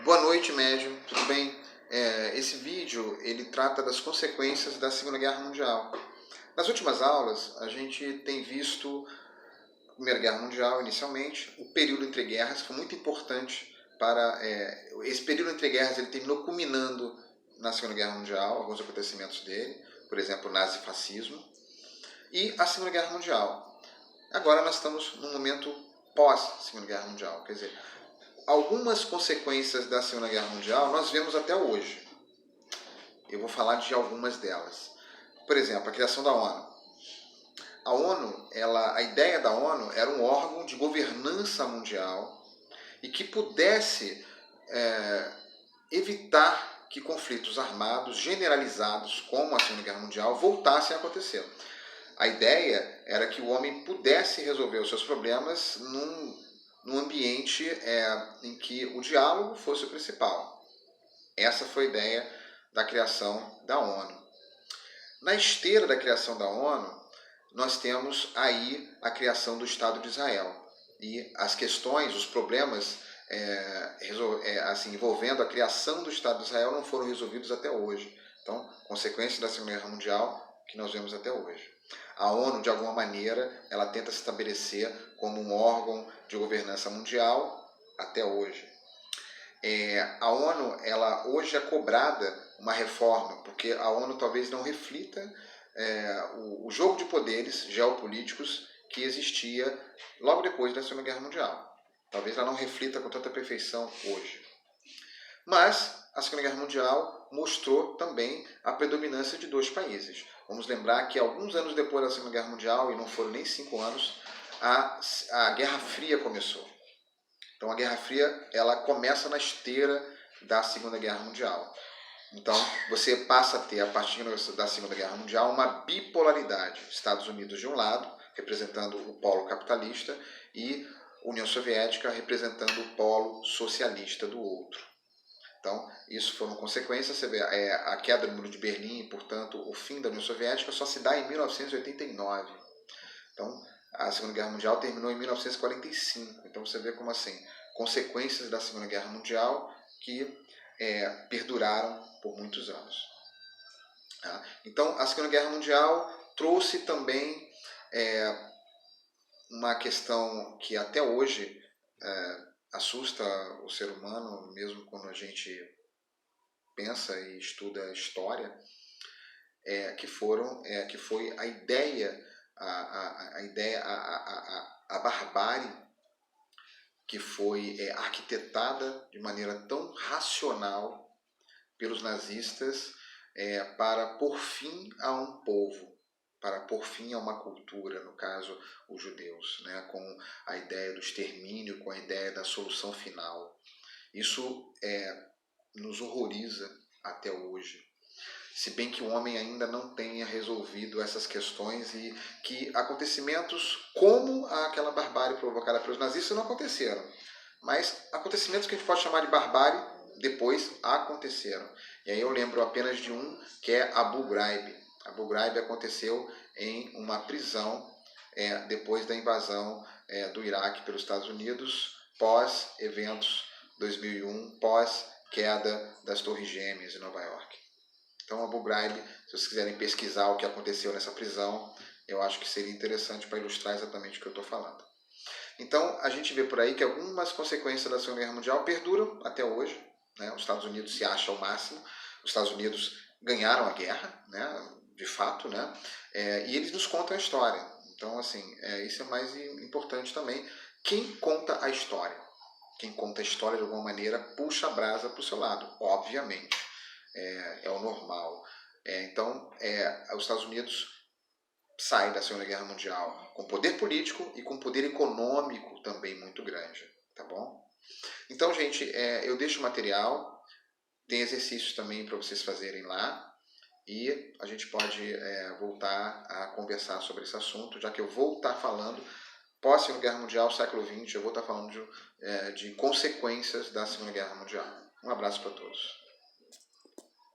Boa noite, médium. Tudo bem? Esse vídeo ele trata das consequências da Segunda Guerra Mundial. Nas últimas aulas, a gente tem visto a Primeira Guerra Mundial, inicialmente, o período entre guerras, que foi muito importante para... esse período entre guerras ele terminou culminando na Segunda Guerra Mundial, alguns acontecimentos dele, por exemplo, o nazifascismo, e a Segunda Guerra Mundial. Agora nós estamos num momento pós-Segunda Guerra Mundial, quer dizer, algumas consequências da Segunda Guerra Mundial nós vemos até hoje. Eu vou falar de algumas delas. Por exemplo, a criação da ONU. A ONU, a ideia da ONU era um órgão de governança mundial e que pudesse evitar que conflitos armados generalizados, como a Segunda Guerra Mundial, voltassem a acontecer. A ideia era que o homem pudesse resolver os seus problemas num ambiente em que o diálogo fosse o principal. Essa foi a ideia da criação da ONU. Na esteira da criação da ONU, nós temos aí a criação do Estado de Israel. E as questões, os problemas envolvendo a criação do Estado de Israel não foram resolvidos até hoje. Então, consequência da Segunda Guerra Mundial que nós vemos até hoje. A ONU, de alguma maneira, ela tenta se estabelecer como um órgão de governança mundial até hoje. A ONU, ela hoje é cobrada uma reforma, porque a ONU talvez não reflita o jogo de poderes geopolíticos que existia logo depois da Segunda Guerra Mundial. Talvez ela não reflita com tanta perfeição hoje. Mas a Segunda Guerra Mundial mostrou também a predominância de dois países. Vamos lembrar que alguns anos depois da Segunda Guerra Mundial, e não foram nem 5 anos, a Guerra Fria começou. Então a Guerra Fria ela começa na esteira da Segunda Guerra Mundial. Então você passa a ter, a partir da Segunda Guerra Mundial, uma bipolaridade. Estados Unidos de um lado, representando o polo capitalista, e União Soviética representando o polo socialista do outro. Então, isso foram consequências. Você vê, a queda do Muro de Berlim, portanto, o fim da União Soviética só se dá em 1989. Então, a Segunda Guerra Mundial terminou em 1945. Então, você vê como assim, consequências da Segunda Guerra Mundial que perduraram por muitos anos. Tá? Então, a Segunda Guerra Mundial trouxe também uma questão que até hoje assusta o ser humano, mesmo quando a gente pensa e estuda a história, que foi a ideia, a barbárie que foi arquitetada de maneira tão racional pelos nazistas para pôr fim a um povo, para pôr fim a uma cultura, no caso os judeus, né, com a ideia do extermínio, com a ideia da solução final. Isso nos horroriza até hoje, se bem que o homem ainda não tenha resolvido essas questões e que acontecimentos como aquela barbárie provocada pelos nazistas não aconteceram, mas acontecimentos que a gente pode chamar de barbárie depois aconteceram. E aí eu lembro apenas de um, que é Abu Ghraib. Abu Ghraib aconteceu em uma prisão depois da invasão do Iraque pelos Estados Unidos, pós-eventos 2001, pós-queda das Torres Gêmeas em Nova York. Então, Abu Ghraib, se vocês quiserem pesquisar o que aconteceu nessa prisão, eu acho que seria interessante para ilustrar exatamente o que eu estou falando. Então, a gente vê por aí que algumas consequências da Segunda Guerra Mundial perduram até hoje. Né? Os Estados Unidos se acham o máximo, os Estados Unidos ganharam a guerra, né? De fato, né? E eles nos contam a história. Então, assim, isso é mais importante também. Quem conta a história? Quem conta a história de alguma maneira puxa a brasa para o seu lado, obviamente. É o normal. Então, os Estados Unidos saem da Segunda Guerra Mundial com poder político e com poder econômico também muito grande. Tá bom? Então, gente, eu deixo o material. Tem exercícios também para vocês fazerem lá. E a gente pode voltar a conversar sobre esse assunto, já que eu vou estar falando, pós-Segunda Guerra Mundial, século XX, eu vou estar falando de consequências da Segunda Guerra Mundial. Um abraço para todos.